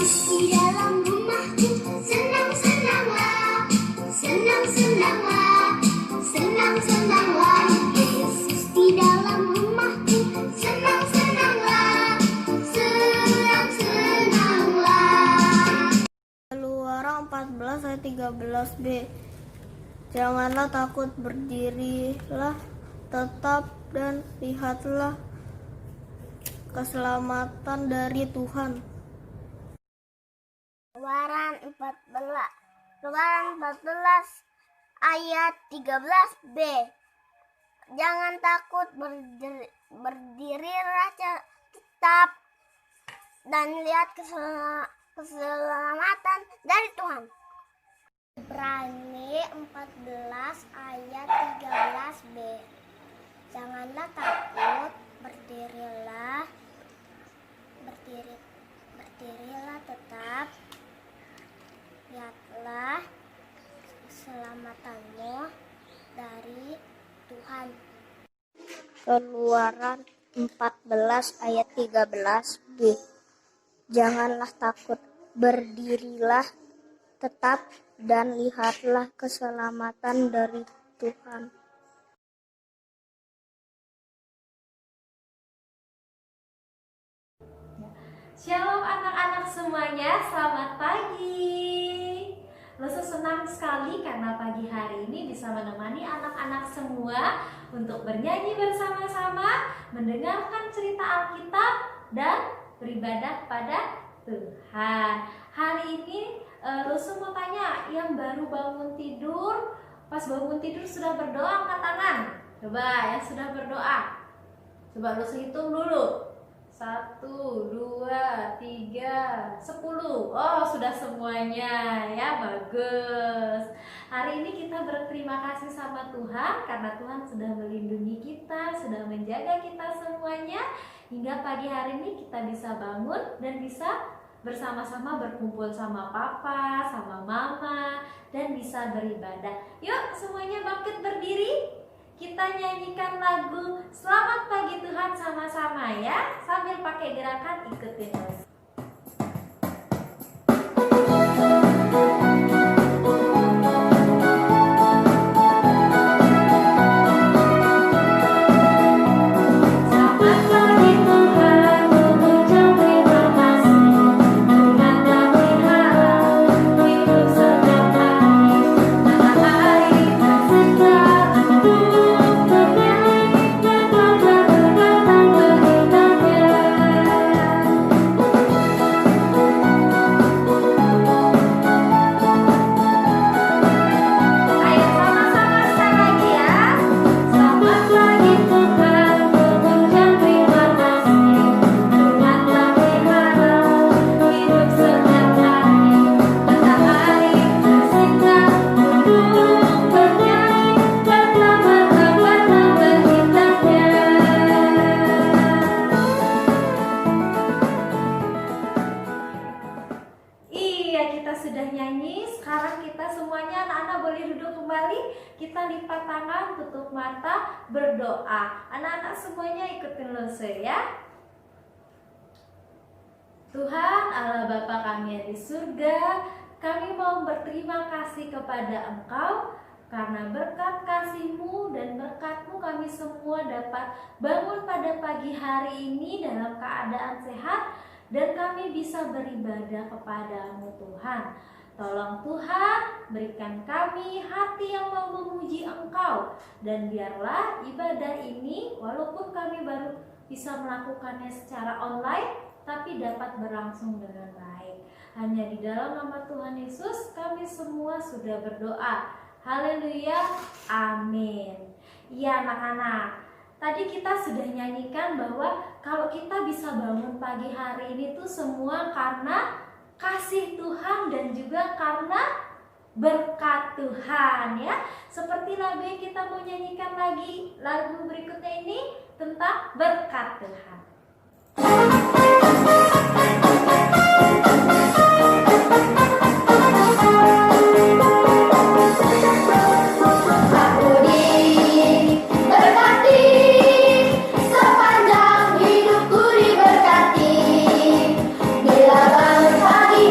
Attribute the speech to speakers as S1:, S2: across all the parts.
S1: Di dalam rumahku senang-senanglah, senang-senanglah, senang-senanglah. Yesus di dalam rumahku senang-senanglah, senang-senanglah.
S2: Keluaran 14 ayat 13b. Janganlah takut, berdirilah tetap dan lihatlah keselamatan dari Tuhan.
S1: Keluaran 14 ayat 13b. Jangan takut, berdirilah tetap dan lihat keselamatan dari Tuhan. Ibrani 14 ayat 13b. Janganlah takut, berdirilah tetap, lihatlah keselamatanmu dari Tuhan.
S2: Keluaran 14 ayat 13b. Janganlah takut, berdirilah tetap dan lihatlah keselamatan dari Tuhan.
S3: Shalom anak-anak semuanya, selamat pagi. Lusa senang sekali karena pagi hari ini bisa menemani anak-anak semua untuk bernyanyi bersama-sama, mendengarkan cerita Alkitab dan beribadah pada Tuhan. Hari ini Lusa mau tanya, yang baru bangun tidur, pas bangun tidur sudah berdoa, angkat tangan. Coba yang sudah berdoa. Coba Lusa hitung dulu. 1, 2, 3, 10. Oh, sudah semuanya ya, bagus. Hari ini kita berterima kasih sama Tuhan karena Tuhan sudah melindungi kita, sudah menjaga kita semuanya hingga pagi hari ini kita bisa bangun dan bisa bersama-sama berkumpul sama papa, sama mama, dan bisa beribadah. Yuk semuanya bangkit berdiri. Kita nyanyikan lagu Selamat Pagi Tuhan sama-sama ya. Sambil pakai gerakan ikutin terus. Kita lipat tangan, tutup mata, berdoa. Anak-anak semuanya ikutin Lusa ya. Tuhan Allah Bapa kami yang di surga, kami mau berterima kasih kepada Engkau karena berkat kasih-Mu dan berkat-Mu kami semua dapat bangun pada pagi hari ini dalam keadaan sehat dan kami bisa beribadah kepada-Mu Tuhan. Tolong Tuhan, berikan kami hati yang mau memuji Engkau. Dan biarlah ibadah ini, walaupun kami baru bisa melakukannya secara online, tapi dapat berlangsung dengan baik. Hanya di dalam nama Tuhan Yesus, kami semua sudah berdoa. Haleluya, amin. Iya anak-anak, tadi kita sudah nyanyikan bahwa kalau kita bisa bangun pagi hari ini tuh semua karena kasih Tuhan dan juga karena berkat Tuhan ya. Seperti lagu yang kita mau nyanyikan lagi, lagu berikutnya ini tentang berkat Tuhan.
S1: Sepanjang hidupku diberkati, bila bangun pagi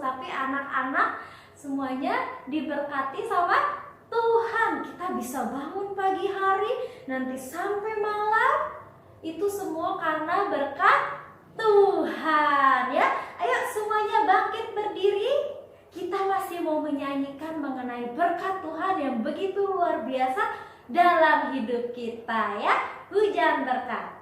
S3: tapi anak-anak semuanya diberkati sama Tuhan. Kita bisa bangun pagi hari, nanti sampai malam, itu semua karena berkat Tuhan ya. Ayo semuanya bangkit berdiri. Kita masih mau menyanyikan mengenai berkat Tuhan yang begitu luar biasa dalam hidup kita ya. Hujan berkat.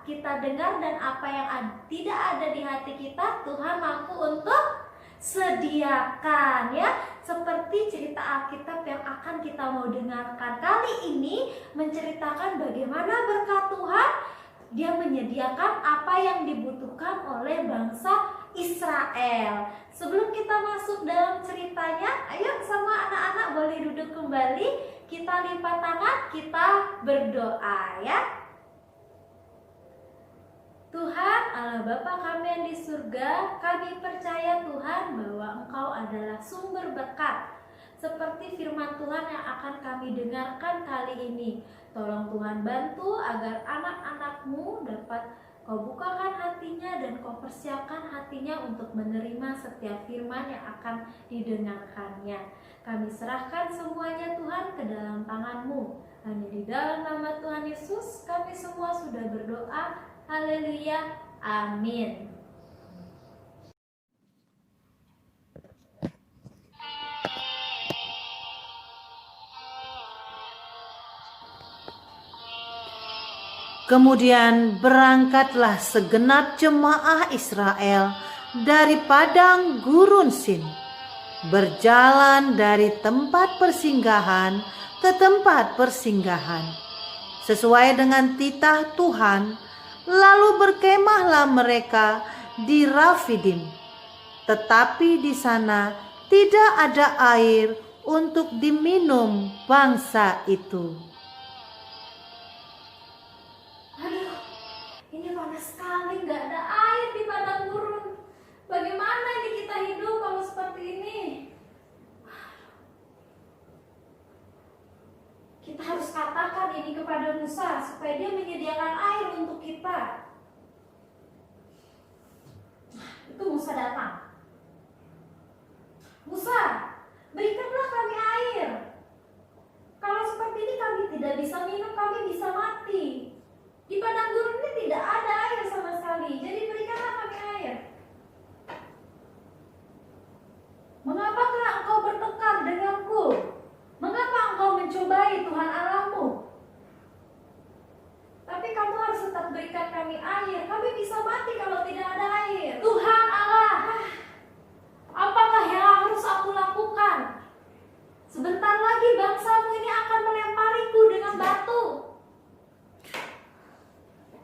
S3: Kita dengar dan apa yang tidak ada di hati kita, Tuhan mampu untuk sediakan ya. Seperti cerita Alkitab yang akan kita mau dengarkan kali ini menceritakan bagaimana berkat Tuhan, Dia menyediakan apa yang dibutuhkan oleh bangsa Israel. Sebelum kita masuk dalam ceritanya, ayo sama anak-anak boleh duduk kembali, kita lipat tangan, kita berdoa ya. Tuhan Allah Bapa kami yang di surga, kami percaya Tuhan bahwa Engkau adalah sumber berkat. Seperti firman Tuhan yang akan kami dengarkan kali ini. Tolong Tuhan bantu agar anak-anak-Mu dapat Kau bukakan hatinya dan Kau persiapkan hatinya untuk menerima setiap firman yang akan didengarkannya. Kami serahkan semuanya Tuhan ke dalam tangan-Mu. Hanya di dalam nama Tuhan Yesus kami semua sudah berdoa. Haleluya, amin.
S4: Kemudian berangkatlah segenap jemaah Israel dari padang gurun Sin, berjalan dari tempat persinggahan ke tempat persinggahan, sesuai dengan titah Tuhan. Lalu berkemahlah mereka di Rafidim, tetapi di sana tidak ada air untuk diminum bangsa itu.
S3: Aduh, ini panas sekali, nggak ada air di padang gurun. Bagaimana ini kita hidup kalau seperti ini? Kita harus katakan ini kepada Musa supaya dia menyediakan air untuk kita. Itu Musa datang. Musa, berikanlah kami air. Kalau seperti ini kami tidak bisa minum, kami bisa mati. Di padang gurun ini tidak ada air sama sekali. Jadi berikanlah kami air. Mengapakah engkau bertengkar denganku? Mengapa engkau mencobai Tuhan Allahmu? Tapi kamu harus tetap berikan kami air. Kami bisa mati kalau tidak ada air. Tuhan Allah, apakah yang harus aku lakukan? Sebentar lagi bangsamu ini akan melempariku dengan batu.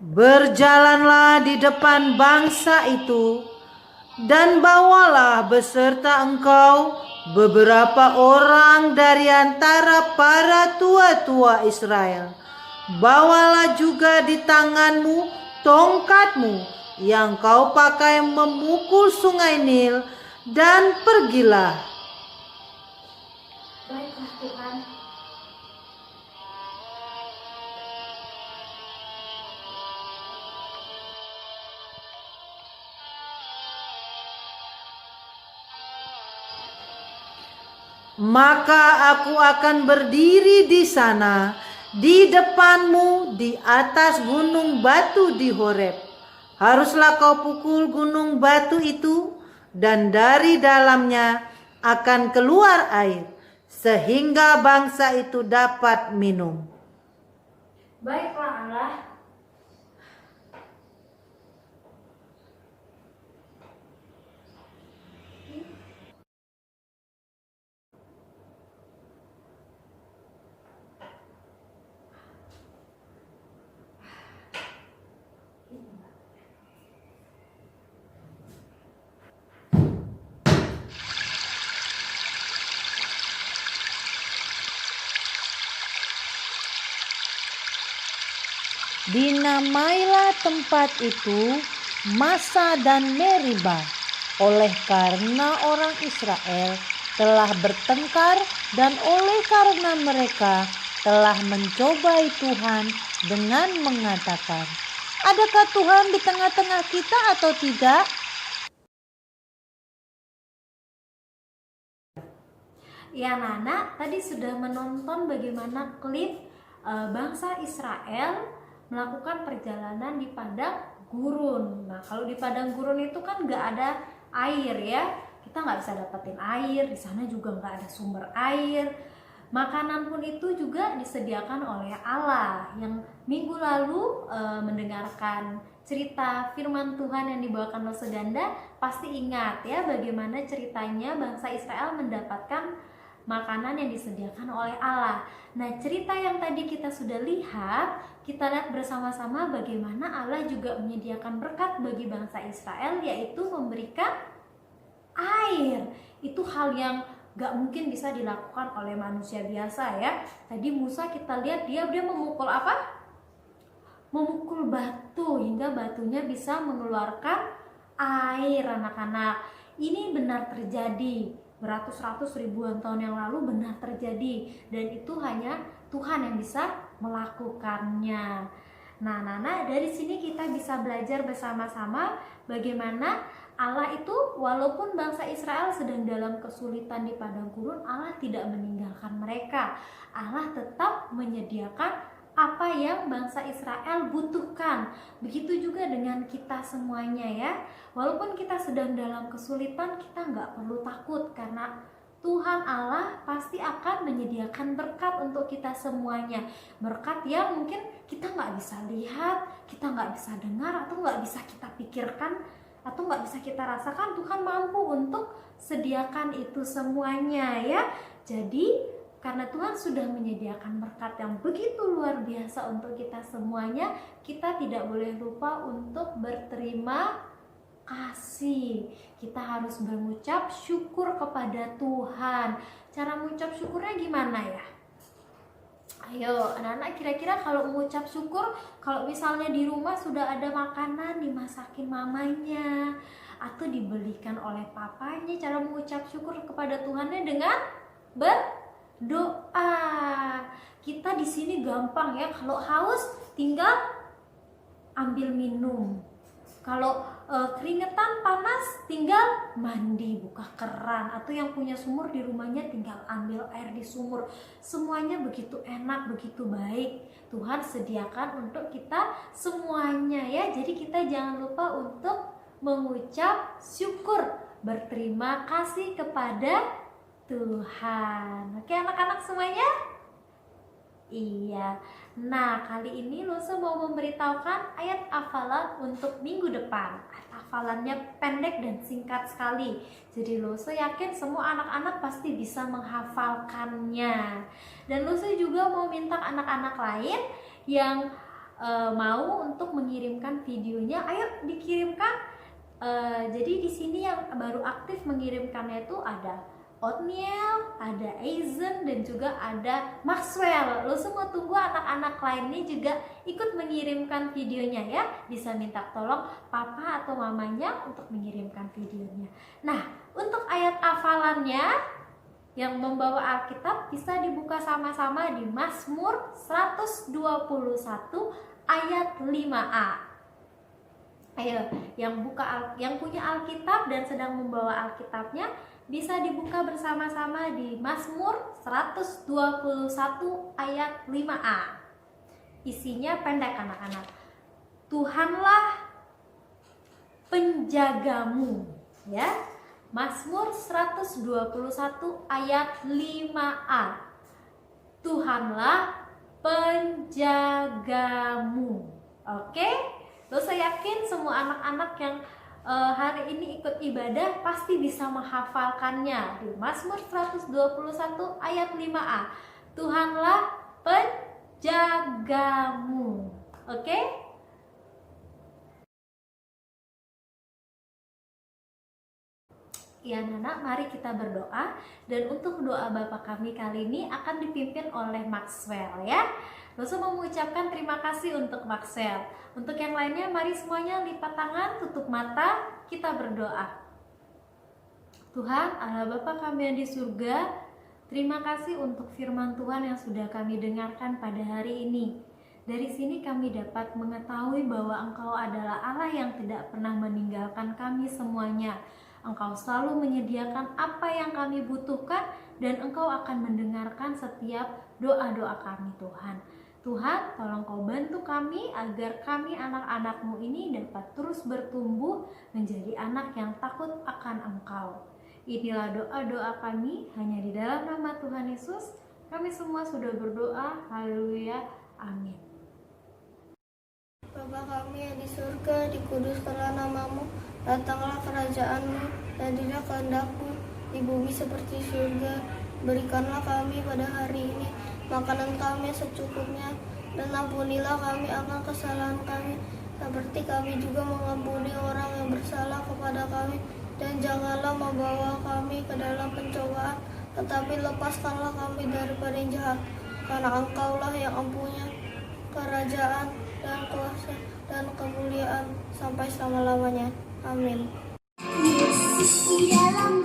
S4: Berjalanlah di depan bangsa itu, dan bawalah beserta engkau beberapa orang dari antara para tua-tua Israel, Bawalah juga di tanganmu tongkatmu yang kau pakai memukul sungai Nil, dan pergilah.
S3: Baiklah Tuhan.
S4: Maka aku akan berdiri di sana, di depanmu di atas gunung batu di Horeb. Haruslah kau pukul gunung batu itu, dan dari dalamnya akan keluar air, sehingga bangsa itu dapat minum.
S3: Baiklah Allah.
S4: Dinamailah tempat itu Massa dan Meriba, oleh karena orang Israel telah bertengkar dan oleh karena mereka telah mencobai Tuhan dengan mengatakan, "Adakah Tuhan di tengah-tengah kita atau tidak?"
S3: Ya Nana, tadi sudah menonton bagaimana klip bangsa Israel melakukan perjalanan di padang gurun. Nah, kalau di padang gurun itu kan nggak ada air ya, kita nggak bisa dapetin air. Di sana juga nggak ada sumber air. Makanan pun itu juga disediakan oleh Allah. Yang minggu lalu mendengarkan cerita firman Tuhan yang dibawakan Lose Ganda, pasti ingat ya bagaimana ceritanya bangsa Israel mendapatkan makanan yang disediakan oleh Allah. Nah, cerita yang tadi kita sudah lihat, kita lihat bersama-sama bagaimana Allah juga menyediakan berkat bagi bangsa Israel, yaitu memberikan air. Itu hal yang gak mungkin bisa dilakukan oleh manusia biasa ya. Tadi Musa kita lihat dia memukul apa? Memukul batu hingga batunya bisa mengeluarkan air, anak-anak. Ini benar terjadi. Beratus-ratus ribuan tahun yang lalu benar terjadi, dan itu hanya Tuhan yang bisa melakukannya. Nah, Nana, dari sini kita bisa belajar bersama-sama bagaimana Allah itu walaupun bangsa Israel sedang dalam kesulitan di padang gurun, Allah tidak meninggalkan mereka. Allah tetap menyediakan apa yang bangsa Israel butuhkan. Begitu juga dengan kita semuanya ya. Walaupun kita sedang dalam kesulitan, kita nggak perlu takut karena Tuhan Allah pasti akan menyediakan berkat untuk kita semuanya. Berkat yang mungkin kita nggak bisa lihat, kita nggak bisa dengar, atau nggak bisa kita pikirkan, atau nggak bisa kita rasakan. Tuhan mampu untuk sediakan itu semuanya ya. Jadi karena Tuhan sudah menyediakan berkat yang begitu luar biasa untuk kita semuanya, kita tidak boleh lupa untuk berterima kasih. Kita harus mengucap syukur kepada Tuhan. Cara mengucap syukurnya gimana ya? Ayo anak-anak, kira-kira kalau mengucap syukur, kalau misalnya di rumah sudah ada makanan dimasakin mamanya atau dibelikan oleh papanya, cara mengucap syukur kepada Tuhannya dengan berdoa. Kita di sini gampang ya, kalau haus tinggal ambil minum. Kalau keringetan panas tinggal mandi, buka keran, atau yang punya sumur di rumahnya tinggal ambil air di sumur. Semuanya begitu enak, begitu baik. Tuhan sediakan untuk kita semuanya ya. Jadi kita jangan lupa untuk mengucap syukur, berterima kasih kepada Tuhan. Oke anak-anak semuanya? Iya. Nah, kali ini Lose mau memberitahukan ayat hafalan untuk minggu depan. Hafalannya pendek dan singkat sekali. Jadi Lose yakin semua anak-anak pasti bisa menghafalkannya. Dan Lose juga mau minta anak-anak lain yang mau untuk mengirimkan videonya, ayo dikirimkan. Jadi di sini yang baru aktif mengirimkannya itu ada Othniel, ada Aizen, dan juga ada Maxwell. Lo semua tunggu anak-anak lainnya juga ikut mengirimkan videonya ya. Bisa minta tolong papa atau mamanya untuk mengirimkan videonya. Nah, untuk ayat hafalannya yang membawa Alkitab bisa dibuka sama-sama di Mazmur 121 ayat 5a. Ayo, yang punya Alkitab dan sedang membawa Alkitabnya bisa dibuka bersama-sama di Mazmur 121 ayat 5a. Isinya pendek anak-anak. Tuhanlah penjagamu, ya. Mazmur 121 ayat 5a. Tuhanlah penjagamu. Oke? Lo saya yakin semua anak-anak yang hari ini ikut ibadah pasti bisa menghafalkannya di Mazmur 121 ayat 5a. Tuhanlah penjagamu. Oke? Ya anak-anak, mari kita berdoa. Dan untuk doa Bapa kami kali ini akan dipimpin oleh Maxwell ya. Langsung mengucapkan terima kasih untuk Maxwell. Untuk yang lainnya, mari semuanya lipat tangan, tutup mata, kita berdoa. Tuhan, Allah Bapa kami yang di surga, terima kasih untuk firman Tuhan yang sudah kami dengarkan pada hari ini. Dari sini kami dapat mengetahui bahwa Engkau adalah Allah yang tidak pernah meninggalkan kami semuanya. Engkau selalu menyediakan apa yang kami butuhkan dan Engkau akan mendengarkan setiap doa-doa kami Tuhan. Tuhan, tolong Kau bantu kami agar kami anak-anak-Mu ini dapat terus bertumbuh menjadi anak yang takut akan Engkau. Inilah doa-doa kami hanya di dalam nama Tuhan Yesus. Kami semua sudah berdoa. Haleluya. Amin.
S1: Bapa kami yang di surga, dikuduskanlah namamu, datanglah kerajaan-Mu, jadilah kehendak-Mu di bumi seperti surga. Berikanlah kami pada hari ini makanan kami secukupnya, dan ampunilah kami akan kesalahan kami, seperti kami juga mengampuni orang yang bersalah kepada kami. Dan janganlah membawa kami ke dalam pencobaan, tetapi lepaskanlah kami daripada yang jahat. Karena Engkaulah yang mempunyai kerajaan dan kuasa dan kemuliaan sampai selama-lamanya. Amin.
S2: Yesus di dalam